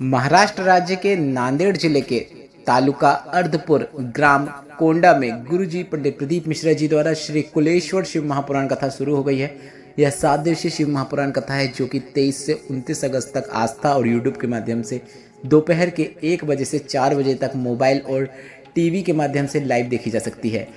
महाराष्ट्र राज्य के नांदेड़ जिले के तालुका अर्धपुर ग्राम कोंडा में गुरुजी पंडित प्रदीप मिश्रा जी द्वारा श्री कुलेश्वर शिव महापुराण कथा शुरू हो गई है। यह 7 दिवसीय शिव महापुराण कथा है जो कि 23 से 29 अगस्त तक आस्था और यूट्यूब के माध्यम से दोपहर के 1 बजे से 4 बजे तक मोबाइल और टीवी के माध्यम से लाइव देखी जा सकती है।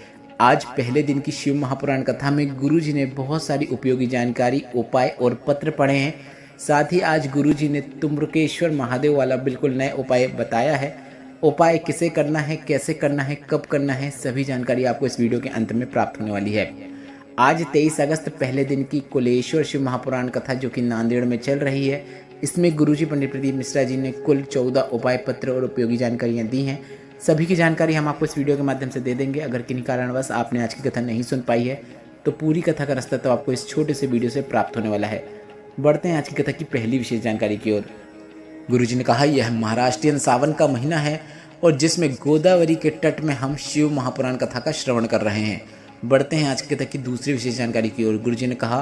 आज पहले दिन की शिव महापुराण कथा में गुरुजी ने बहुत सारी उपयोगी जानकारी, उपाय और पत्र पढ़े हैं। साथ ही आज गुरुजी ने तुम्रकेश्वर महादेव वाला बिल्कुल नया उपाय बताया है। उपाय किसे करना है, कैसे करना है, कब करना है, सभी जानकारी आपको इस वीडियो के अंत में प्राप्त होने वाली है। आज 23 अगस्त पहले दिन की कुलेश्वर शिव महापुराण कथा जो कि नांदेड़ में चल रही है, इसमें गुरुजी पंडित प्रदीप मिश्रा जी ने कुल 14 उपाय पत्र और उपयोगी जानकारियाँ दी हैं। सभी की जानकारी हम आपको इस वीडियो के माध्यम से दे देंगे। अगर किन्हीं कारणवश आपने आज की कथा नहीं सुन पाई है तो पूरी कथा का रास्ता तो आपको इस छोटे से वीडियो से प्राप्त होने वाला है। बढ़ते हैं आज की कथा की पहली विशेष जानकारी की ओर। गुरुजी ने कहा, यह महाराष्ट्रीयन सावन का महीना है और जिसमें गोदावरी के तट में हम शिव महापुराण कथा का श्रवण कर रहे हैं। बढ़ते हैं आज की कथा की दूसरी विशेष जानकारी की ओर। गुरुजी ने कहा,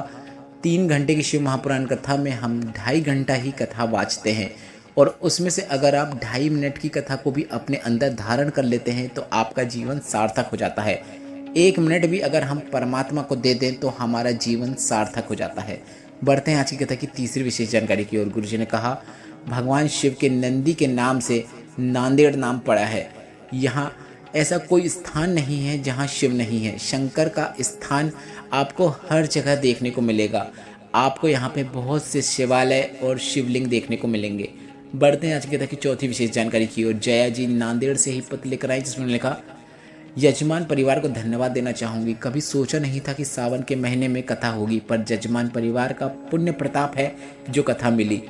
3 घंटे की शिव महापुराण कथा में हम 2.5 घंटा ही कथा वाचते हैं और उसमें से अगर आप 2.5 मिनट की कथा को भी अपने अंदर धारण कर लेते हैं तो आपका जीवन सार्थक हो जाता है। 1 मिनट भी अगर हम परमात्मा को दे दें तो हमारा जीवन सार्थक हो जाता है। बढ़ते हैं आज की कथा की तीसरी विशेष जानकारी की ओर। गुरुजी ने कहा, भगवान शिव के नंदी के नाम से नांदेड़ नाम पड़ा है। यहाँ ऐसा कोई स्थान नहीं है जहाँ शिव नहीं है। शंकर का स्थान आपको हर जगह देखने को मिलेगा। आपको यहाँ पे बहुत से शिवालय और शिवलिंग देखने को मिलेंगे। बढ़ते हैं आज की कथा की चौथी विशेष जानकारी की ओर। जया जी नांदेड़ से ही पत्र लेकर आई जिसमें लिखा, यजमान परिवार को धन्यवाद देना चाहूँगी। कभी सोचा नहीं था कि सावन के महीने में कथा होगी, पर यजमान परिवार का पुण्य प्रताप है जो कथा मिली।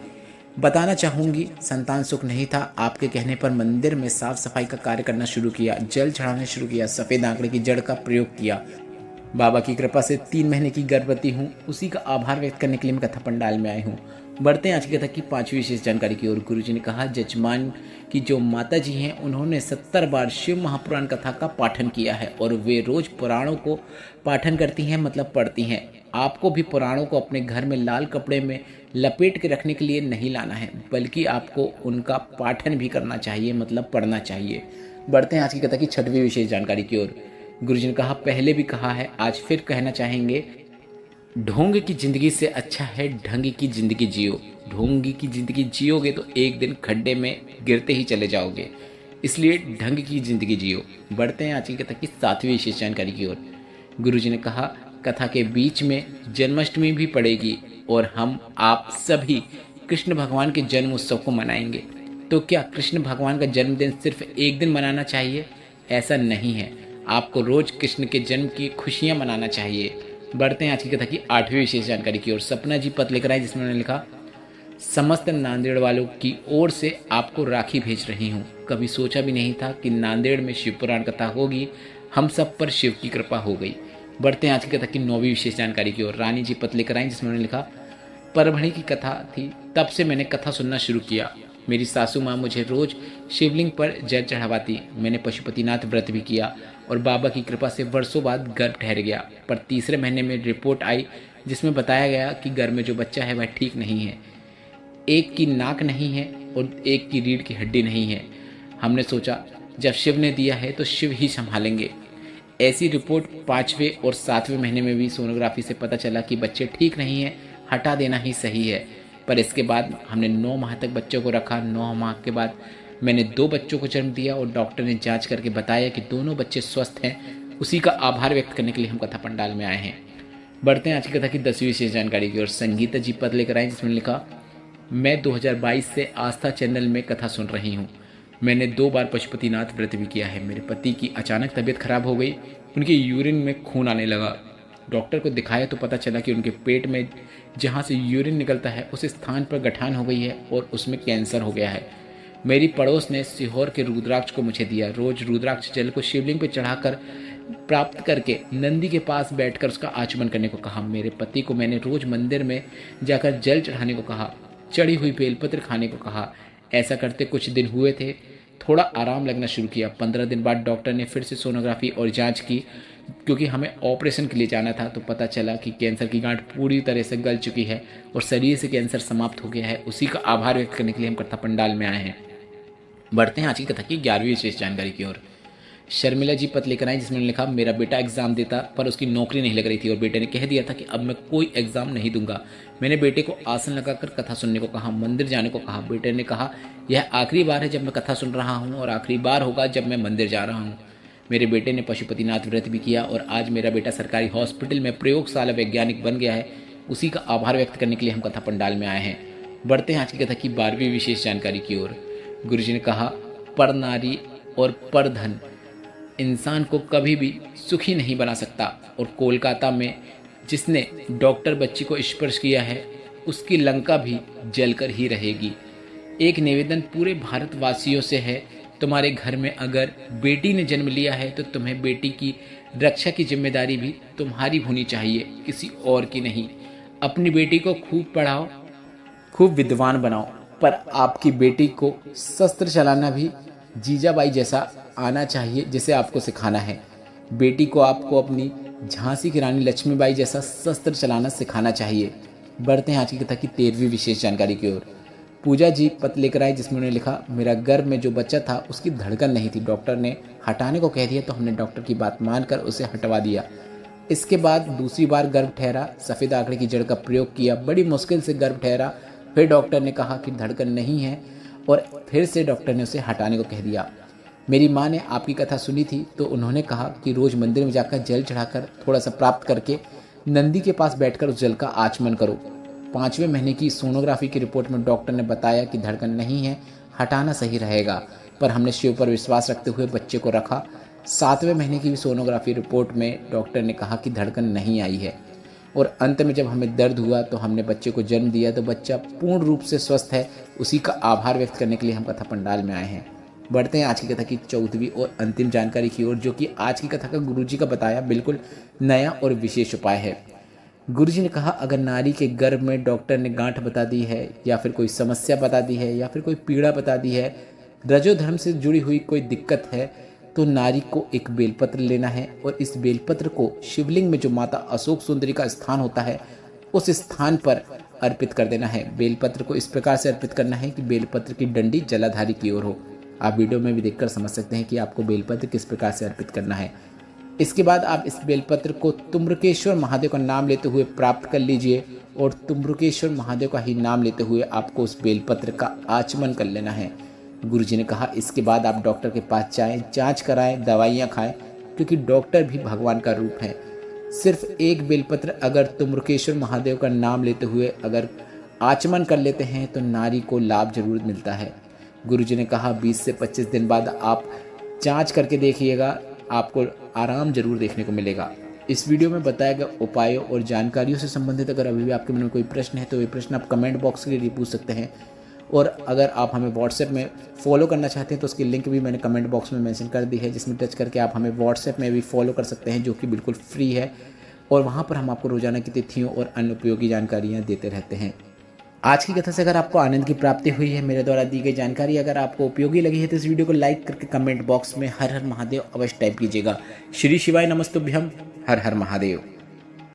बताना चाहूँगी, संतान सुख नहीं था। आपके कहने पर मंदिर में साफ सफाई का कार्य करना शुरू किया, जल चढ़ाना शुरू किया, सफ़ेद आंकड़े की जड़ का प्रयोग किया। बाबा की कृपा से 3 महीने की गर्भवती हूँ। उसी का आभार व्यक्त करने के लिए मैं कथा पंडाल में आई हूँ। बढ़ते हैं आज की कथा की 5वीं विशेष जानकारी की ओर। गुरुजी ने कहा, जजमान की जो माता जी हैं उन्होंने 70 बार शिव महापुराण कथा का पाठन किया है और वे रोज पुराणों को पाठन करती हैं, मतलब पढ़ती हैं। आपको भी पुराणों को अपने घर में लाल कपड़े में लपेट के रखने के लिए नहीं लाना है, बल्कि आपको उनका पाठन भी करना चाहिए, मतलब पढ़ना चाहिए। बढ़ते हैं आज की कथा की 6वीं विशेष जानकारी की ओर। गुरुजी ने कहा, पहले भी कहा है, आज फिर कहना चाहेंगे, ढोंग की जिंदगी से अच्छा है ढंग की जिंदगी जियो। ढोंगी की जिंदगी जियोगे तो एक दिन खड्डे में गिरते ही चले जाओगे, इसलिए ढंग की जिंदगी जियो। बढ़ते हैं आज की कथा की 7वीं विशेष जानकारी की ओर। गुरुजी ने कहा, कथा के बीच में जन्माष्टमी भी पड़ेगी और हम आप सभी कृष्ण भगवान के जन्म उत्सव को मनाएंगे। तो क्या कृष्ण भगवान का जन्मदिन सिर्फ एक दिन मनाना चाहिए? ऐसा नहीं है, आपको रोज कृष्ण के जन्म की खुशियाँ मनाना चाहिए। बढ़ते हैं आज की कथा की 8वीं विशेष जानकारी की ओर। सपना जी पत्र लेकर आए जिसमें उन्होंने लिखा, समस्त नांदेड़ वालों की ओर से आपको राखी भेज रही हूँ। कभी सोचा भी नहीं था कि नांदेड़ में शिव पुराण कथा होगी। हम सब पर शिव की कृपा हो गई। बढ़ते हैं आज की कथा की 9वीं विशेष जानकारी की ओर। रानी जी पत्र लेकर आई जिसमें उन्होंने लिखा, परभणी की कथा थी, तब से मैंने कथा सुनना शुरू किया। मेरी सासू माँ मुझे रोज शिवलिंग पर जल चढ़ावाती। मैंने पशुपतिनाथ व्रत भी किया और बाबा की कृपा से वर्षों बाद गर्भ ठहर गया, पर तीसरे महीने में रिपोर्ट आई जिसमें बताया गया कि गर्भ में जो बच्चा है वह ठीक नहीं है। एक की नाक नहीं है और एक की रीढ़ की हड्डी नहीं है। हमने सोचा जब शिव ने दिया है तो शिव ही संभालेंगे। ऐसी रिपोर्ट 5वें और 7वें महीने में भी सोनोग्राफी से पता चला कि बच्चे ठीक नहीं है, हटा देना ही सही है। पर इसके बाद हमने 9 माह तक बच्चों को रखा। 9 माह के बाद मैंने 2 बच्चों को जन्म दिया और डॉक्टर ने जांच करके बताया कि दोनों बच्चे स्वस्थ हैं। उसी का आभार व्यक्त करने के लिए हम कथा पंडाल में आए हैं। बढ़ते हैं आज की कथा की 10वीं विशेष जानकारी की ओर। संगीता जी पत्र लेकर आए जिसमें लिखा, मैं 2022 से आस्था चैनल में कथा सुन रही हूँ। मैंने 2 बार पशुपतिनाथ व्रत भी किया है। मेरे पति की अचानक तबीयत खराब हो गई, उनके यूरिन में खून आने लगा। डॉक्टर को दिखाया तो पता चला कि उनके पेट में जहाँ से यूरिन निकलता है उस स्थान पर गठान हो गई है और उसमें कैंसर हो गया है। मेरी पड़ोस ने सीहोर के रुद्राक्ष को मुझे दिया। रोज रुद्राक्ष जल को शिवलिंग पर चढ़ाकर प्राप्त करके नंदी के पास बैठकर उसका आचमन करने को कहा। मेरे पति को मैंने रोज मंदिर में जाकर जल चढ़ाने को कहा, चढ़ी हुई बेलपत्र खाने को कहा। ऐसा करते कुछ दिन हुए थे, थोड़ा आराम लगना शुरू किया। 15 दिन बाद डॉक्टर ने फिर से सोनोग्राफी और जांच की क्योंकि हमें ऑपरेशन के लिए जाना था, तो पता चला कि कैंसर की गांठ पूरी तरह से गल चुकी है और शरीर से कैंसर समाप्त हो गया है। उसी का आभार व्यक्त करने के लिए हम कथा पंडाल में आए हैं। बढ़ते हैं आज की कथा की 11वीं विशेष जानकारी की ओर। शर्मिला जी पत्र लेकर आई, जिसमें लिखा, मेरा बेटा एग्जाम देता पर उसकी नौकरी नहीं लग रही थी और बेटे ने कह दिया था कि अब मैं कोई एग्जाम नहीं दूंगा। मैंने बेटे को आसन लगाकर कथा सुनने को कहा, मंदिर जाने को कहा। बेटे ने कहा, यह आखिरी बार है जब मैं कथा सुन रहा हूँ और आखिरी बार होगा जब मैं मंदिर जा रहा हूँ। मेरे बेटे ने पशुपतिनाथ व्रत भी किया और आज मेरा बेटा सरकारी हॉस्पिटल में प्रयोगशाला वैज्ञानिक बन गया है। उसी का आभार व्यक्त करने के लिए हम कथा पंडाल में आए हैं। बढ़ते हैं आज की कथा की 12वीं विशेष जानकारी की ओर। गुरुजी ने कहा, पर नारी और पर धन इंसान को कभी भी सुखी नहीं बना सकता और कोलकाता में जिसने डॉक्टर बच्ची को स्पर्श किया है उसकी लंका भी जलकर ही रहेगी। एक निवेदन पूरे भारतवासियों से है, तुम्हारे घर में अगर बेटी ने जन्म लिया है तो तुम्हें बेटी की रक्षा की जिम्मेदारी भी तुम्हारी होनी चाहिए, किसी और की नहीं। अपनी बेटी को खूब पढ़ाओ, खूब विद्वान बनाओ, पर आपकी बेटी को शस्त्र चलाना भी जीजाबाई जैसा आना चाहिए जैसे आपको सिखाना है। बेटी को आपको अपनी झांसी की रानी लक्ष्मीबाई जैसा शस्त्र चलाना सिखाना चाहिए। बढ़ते हैं आज की कथा की 13वीं विशेष जानकारी की ओर। पूजा जी पत्र लेकर आए, जिसमें उन्होंने लिखा, मेरा गर्भ में जो बच्चा था उसकी धड़कन नहीं थी। डॉक्टर ने हटाने को कह दिया तो हमने डॉक्टर की बात मानकर उसे हटवा दिया। इसके बाद दूसरी बार गर्भ ठहरा, सफ़ेद आंकड़े की जड़ का प्रयोग किया, बड़ी मुश्किल से गर्भ ठहरा। फिर डॉक्टर ने कहा कि धड़कन नहीं है और फिर से डॉक्टर ने उसे हटाने को कह दिया। मेरी माँ ने आपकी कथा सुनी थी तो उन्होंने कहा कि रोज़ मंदिर में जाकर जल चढ़ाकर थोड़ा सा प्राप्त करके नंदी के पास बैठकर उस जल का आचमन करो। 5वें महीने की सोनोग्राफी की रिपोर्ट में डॉक्टर ने बताया कि धड़कन नहीं है, हटाना सही रहेगा, पर हमने शिव पर विश्वास रखते हुए बच्चे को रखा। 7वें महीने की सोनोग्राफी रिपोर्ट में डॉक्टर ने कहा कि धड़कन नहीं आई है और अंत में जब हमें दर्द हुआ तो हमने बच्चे को जन्म दिया तो बच्चा पूर्ण रूप से स्वस्थ है। उसी का आभार व्यक्त करने के लिए हम कथा पंडाल में आए हैं। बढ़ते हैं आज की कथा की 14वीं और अंतिम जानकारी की ओर, जो कि आज की कथा का गुरुजी का बताया बिल्कुल नया और विशेष उपाय है। गुरुजी ने कहा, अगर नारी के गर्भ में डॉक्टर ने गांठ बता दी है या फिर कोई समस्या बता दी है या फिर कोई पीड़ा बता दी है, रजोधर्म से जुड़ी हुई कोई दिक्कत है, तो नारी को एक बेलपत्र लेना है और इस बेलपत्र को शिवलिंग में जो माता अशोक सुंदरी का स्थान होता है उस स्थान पर अर्पित कर देना है। बेलपत्र को इस प्रकार से अर्पित करना है कि बेलपत्र की डंडी जलाधारी की ओर हो। आप वीडियो में भी देखकर समझ सकते हैं कि आपको बेलपत्र किस प्रकार से अर्पित करना है। इसके बाद आप इस बेलपत्र को तुम्रकेश्वर महादेव का नाम लेते हुए प्राप्त कर लीजिए और तुम्रकेश्वर महादेव का ही नाम लेते हुए आपको उस बेलपत्र का आचमन कर लेना है। गुरुजी ने कहा, इसके बाद आप डॉक्टर के पास जाएं, जांच कराएं, दवाइयां खाएं, क्योंकि डॉक्टर भी भगवान का रूप है। सिर्फ एक बेलपत्र अगर तुम्रकेश्वर महादेव का नाम लेते हुए अगर आचमन कर लेते हैं तो नारी को लाभ जरूर मिलता है। गुरुजी ने कहा, 20 से 25 दिन बाद आप जांच करके देखिएगा, आपको आराम जरूर देखने को मिलेगा। इस वीडियो में बताए गए उपायों और जानकारियों से संबंधित अगर अभी भी आपके मन में कोई प्रश्न है तो ये प्रश्न आप कमेंट बॉक्स के लिए पूछ सकते हैं। और अगर आप हमें व्हाट्सएप में फॉलो करना चाहते हैं तो उसकी लिंक भी मैंने कमेंट बॉक्स में मेंशन कर दी है, जिसमें टच करके आप हमें व्हाट्सएप में भी फॉलो कर सकते हैं, जो कि बिल्कुल फ्री है। और वहाँ पर हम आपको रोजाना की तिथियों और अन्य उपयोगी जानकारियाँ देते रहते हैं। आज की कथा से अगर आपको आनंद की प्राप्ति हुई है, मेरे द्वारा दी गई जानकारी अगर आपको उपयोगी लगी है, तो इस वीडियो को लाइक करके कमेंट बॉक्स में हर हर महादेव अवश्य टाइप कीजिएगा। श्री शिवाय नमस्तुभ्यम। हर हर महादेव।